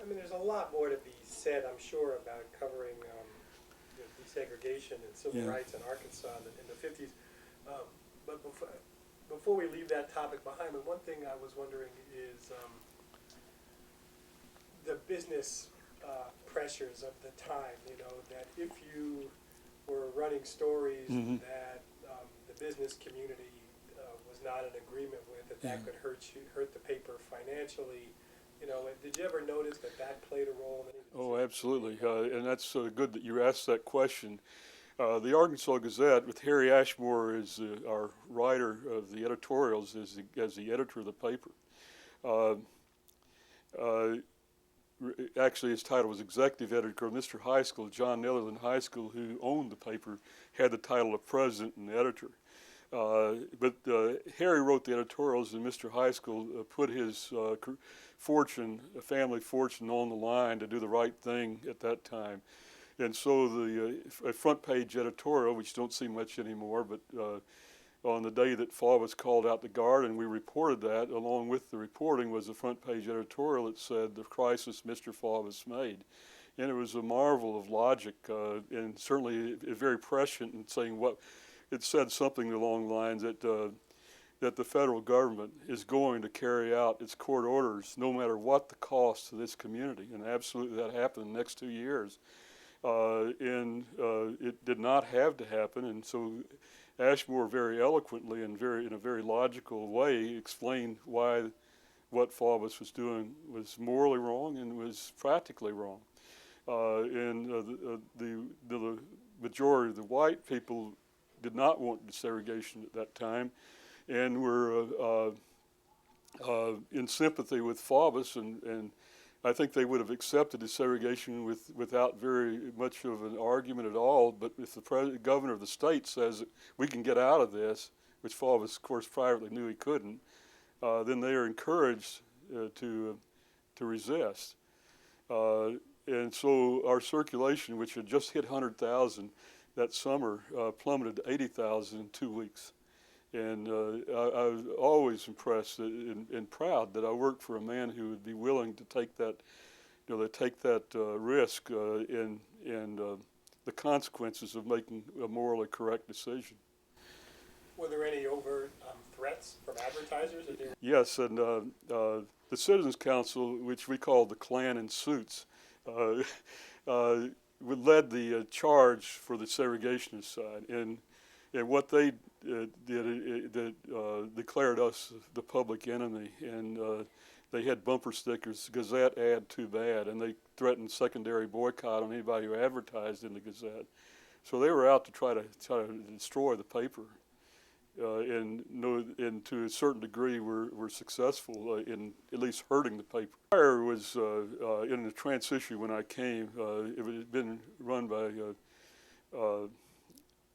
there's a lot more to be said, I'm sure, about covering desegregation and civil Yeah. rights in Arkansas in the 50s. Um, but before we leave that topic behind, one thing I was wondering is the business pressures of the time. That if you were running stories Mm-hmm. that the business community was not in agreement with, that could hurt the paper financially. Did you ever notice that played a role in any of the Oh, decisions absolutely. you made? And that's good that you asked that question. The Arkansas Gazette, with Harry Ashmore as our writer of the editorials, as the editor of the paper. Uh, uh, Actually, his title was executive editor. Mr. High School, John Netherland High School, who owned the paper, had the title of president and editor. But Harry wrote the editorials, and Mr. High School put his family fortune on the line to do the right thing at that time. And so the front page editorial, which don't see much anymore, but on the day that Faw was called out to guard, and we reported that, along with the reporting was a front page editorial that said, "The crisis Mr. Faw was made." And it was a marvel of logic, and certainly very prescient in saying what it said, something along the lines that the federal government is going to carry out its court orders no matter what the cost to this community. And absolutely that happened in the next 2 years. And it did not have to happen. And so Ashmore very eloquently and in a very logical way explained why what Faubus was doing was morally wrong and was practically wrong. The majority of the white people did not want desegregation at that time, and were in sympathy with Faubus, and I think they would have accepted desegregation without very much of an argument at all. But if the governor of the state says that we can get out of this, which Faubus, of course, privately knew he couldn't, then they are encouraged to resist. And so our circulation, which had just hit 100,000 that summer, plummeted to 80,000 in 2 weeks. And I was always impressed and proud that I worked for a man who would be willing to take that, risk in the consequences of making a morally correct decision. Were there any overt threats from advertisers? Yes, and the Citizens Council, which we call the Klan in Suits, led the charge for the segregationist side, and what they declared us the public enemy, and they had bumper stickers, "Gazette ad too bad," and they threatened secondary boycott on anybody who advertised in the Gazette. So they were out to try to destroy the paper, and to a certain degree were successful in at least hurting the paper. The Fire was in the transition when I came. It had been run by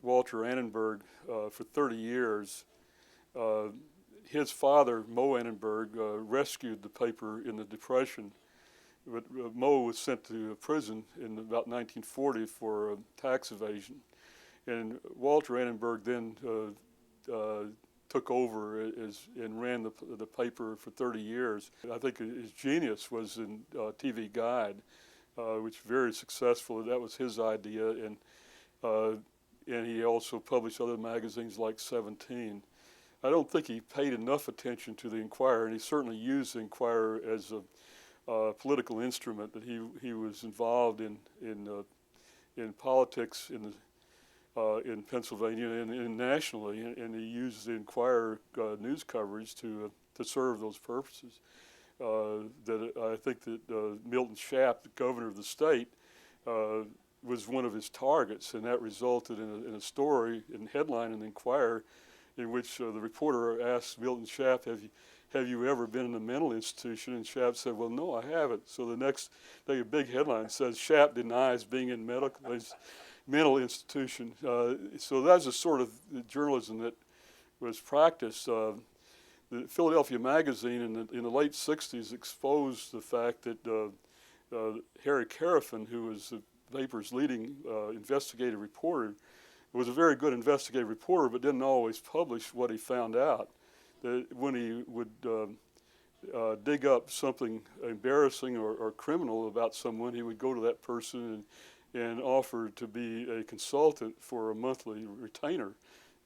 Walter Annenberg for 30 years. His father, Mo Annenberg, rescued the paper in the Depression. But Mo was sent to prison in about 1940 for tax evasion. And Walter Annenberg then took over and ran the paper for 30 years. I think his genius was in TV Guide, which was very successful. That was his idea, and he also published other magazines like 17. I don't think he paid enough attention to the Inquirer, and he certainly used the Inquirer as a political instrument. That he was involved in politics in Pennsylvania and nationally, and he used the Inquirer news coverage to serve those purposes. That I think that Milton Shapp, the governor of the state, was one of his targets, and that resulted in a story and headline in the Inquirer, in which the reporter asked Milton Shapp, "Have you ever been in a mental institution?" And Shapp said, "Well, no, I haven't." So the next day, a big headline says, "Shapp denies being in mental institution." So that's the sort of journalism that was practiced. The Philadelphia Magazine in the late 60s exposed the fact that Harry Carafin, who was the paper's leading investigative reporter, was a very good investigative reporter, but didn't always publish what he found out. That when he would dig up something embarrassing or criminal about someone, he would go to that person and offer to be a consultant for a monthly retainer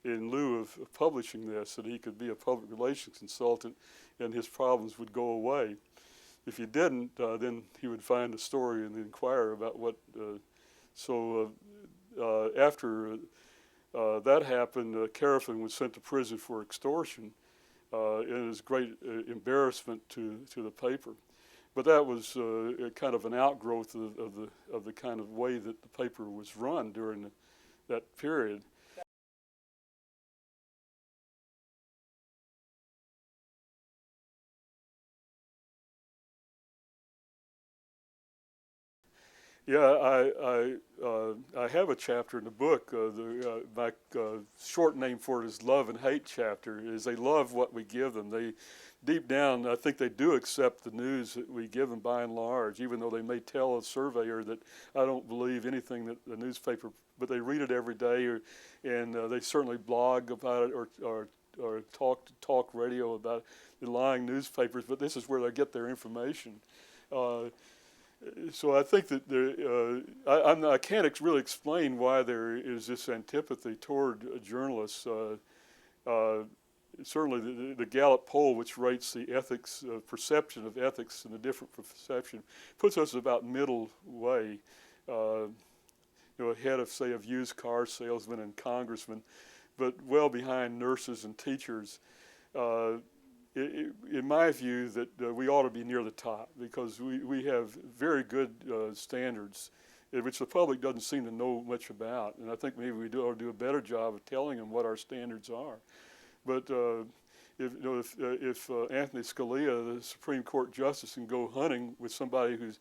in lieu of publishing this, that he could be a public relations consultant and his problems would go away. If he didn't, then he would find a story in the Inquirer about what. After that happened, Carafin was sent to prison for extortion. It was great embarrassment to the paper. But that was kind of an outgrowth of the kind of way that the paper was run during that period. Yeah, I have a chapter in the book. My short name for it is Love and Hate chapter. Is they love what we give them. They, deep down, I think they do accept the news that we give them by and large, even though they may tell a surveyor that I don't believe anything that the newspaper, but they read it every day, and they certainly blog about it or talk radio about the lying newspapers. But this is where they get their information. So I think that I can't really explain why there is this antipathy toward journalists. Certainly the Gallup poll, which rates the ethics, perception of ethics and the different perception, puts us about middle way, ahead of, say, of used car salesmen and congressmen, but well behind nurses and teachers. In my view, that we ought to be near the top because we have very good standards, which the public doesn't seem to know much about. And I think maybe we ought to do a better job of telling them what our standards are. But if Anthony Scalia, the Supreme Court justice, can go hunting with somebody who's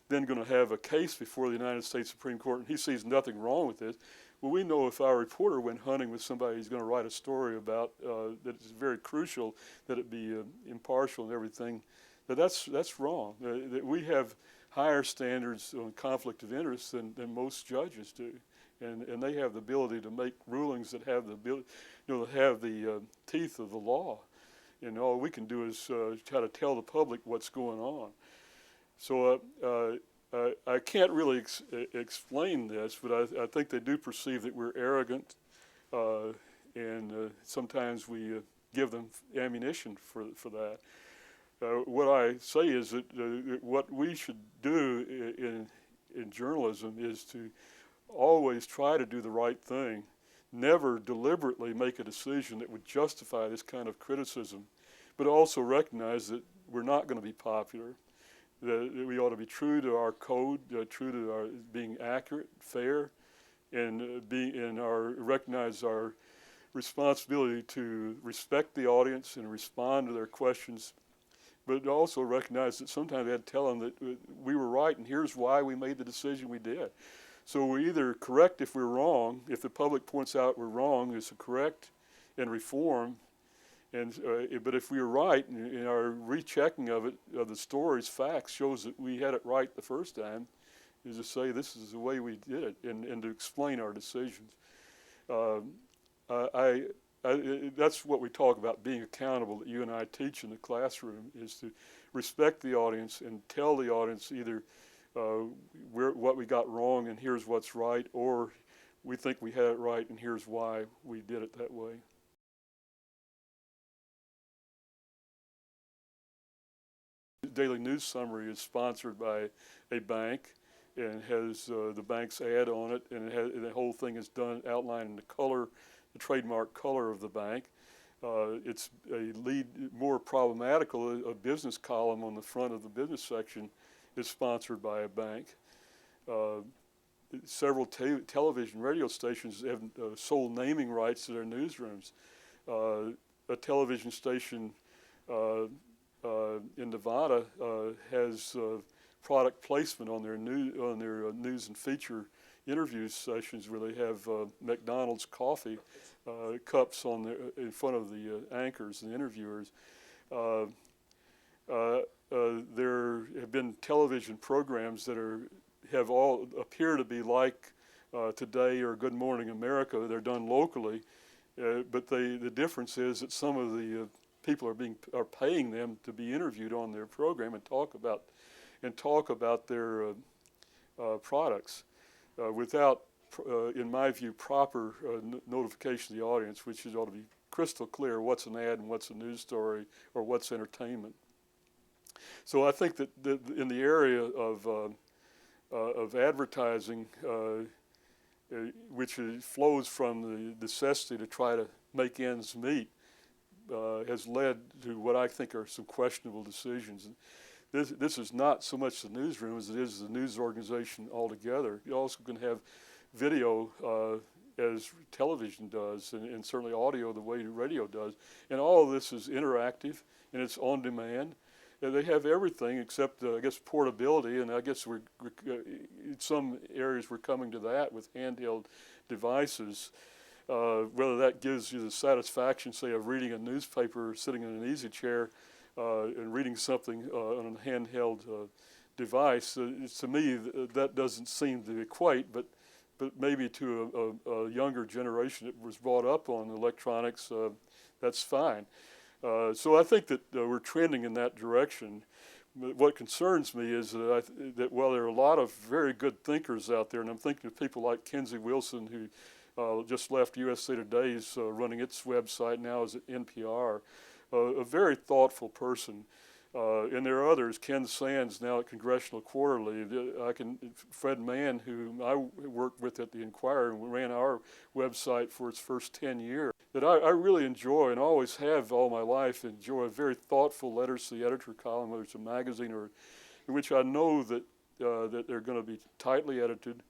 then going to have a case before the United States Supreme Court, and he sees nothing wrong with it, well, we know if our reporter went hunting with somebody who's going to write a story about that it's very crucial that it be impartial and everything, that's wrong. That we have higher standards on conflict of interest than most judges do, and they have the ability to make rulings that have the ability, have the teeth of the law, and all we can do is try to tell the public what's going on. So I can't really explain this, but I think they do perceive that we're arrogant, and sometimes we give them ammunition for that. What I say is that what we should do in journalism is to always try to do the right thing, never deliberately make a decision that would justify this kind of criticism, but also recognize that we're not going to be popular. That we ought to be true to our code, true to our being accurate, fair, and recognize our responsibility to respect the audience and respond to their questions, but also recognize that sometimes we had to tell them that we were right and here's why we made the decision we did. So we either correct if we're wrong, if the public points out we're wrong, it's a correct and reform. But if we were right, and our rechecking of the story's facts shows that we had it right the first time, is to say this is the way we did it, and to explain our decisions. That's what we talk about being accountable that you and I teach in the classroom, is to respect the audience and tell the audience either what we got wrong and here's what's right, or we think we had it right and here's why we did it that way. Daily News Summary is sponsored by a bank and has the bank's ad on it, and the whole thing is done outlining the trademark color of the bank. It's more problematical, a business column on the front of the business section is sponsored by a bank. Several television radio stations have sole naming rights to their newsrooms. A television station in Nevada has product placement on their news and feature interview sessions where they have McDonald's coffee cups in front of the anchors and interviewers. There have been television programs that have all appear to be like Today or Good Morning America. They're done locally, but the difference is that some of the people are paying them to be interviewed on their program and talk about their products without, in my view, proper notification of the audience, which ought to be crystal clear what's an ad and what's a news story or what's entertainment. So I think that in the area of advertising, which flows from the necessity to try to make ends meet, has led to what I think are some questionable decisions. This is not so much the newsroom as it is the news organization altogether. You also can have video as television does, and certainly audio the way radio does. And all of this is interactive, and it's on demand. And they have everything except, I guess, portability, and I guess in some areas we're coming to that with handheld devices. Whether that gives you the satisfaction, say, of reading a newspaper sitting in an easy chair and reading something on a handheld device, to me that doesn't seem to equate, but maybe to a younger generation that was brought up on electronics, that's fine. So I think that we're trending in that direction. But what concerns me is that while there are a lot of very good thinkers out there, and I'm thinking of people like Kinsey Wilson, who just left USA Today's running its website, now is at NPR, a very thoughtful person. And there are others, Ken Sands now at Congressional Quarterly, Fred Mann, who I worked with at the Inquirer and ran our website for its first 10 years, that I really enjoy and always have all my life enjoy very thoughtful letters to the editor column, whether it's a magazine or in which I know that they're going to be tightly edited,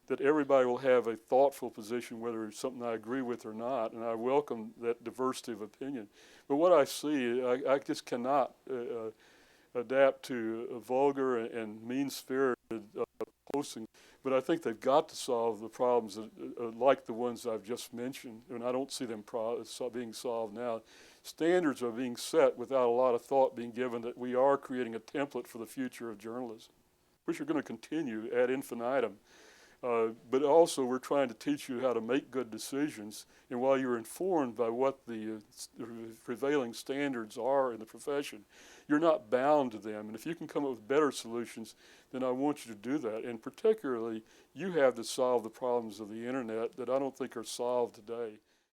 that everybody will have a thoughtful position, whether it's something I agree with or not, and I welcome that diversity of opinion. But what I see, I just cannot adapt to a vulgar and mean-spirited posting. But I think they've got to solve the problems that, like the ones I've just mentioned, and I don't see them being solved now. Standards are being set without a lot of thought being given that we are creating a template for the future of journalism, which are going to continue ad infinitum. But also we're trying to teach you how to make good decisions, and while you're informed by what the prevailing standards are in the profession, you're not bound to them. And if you can come up with better solutions, then I want you to do that. And particularly, you have to solve the problems of the internet that I don't think are solved today.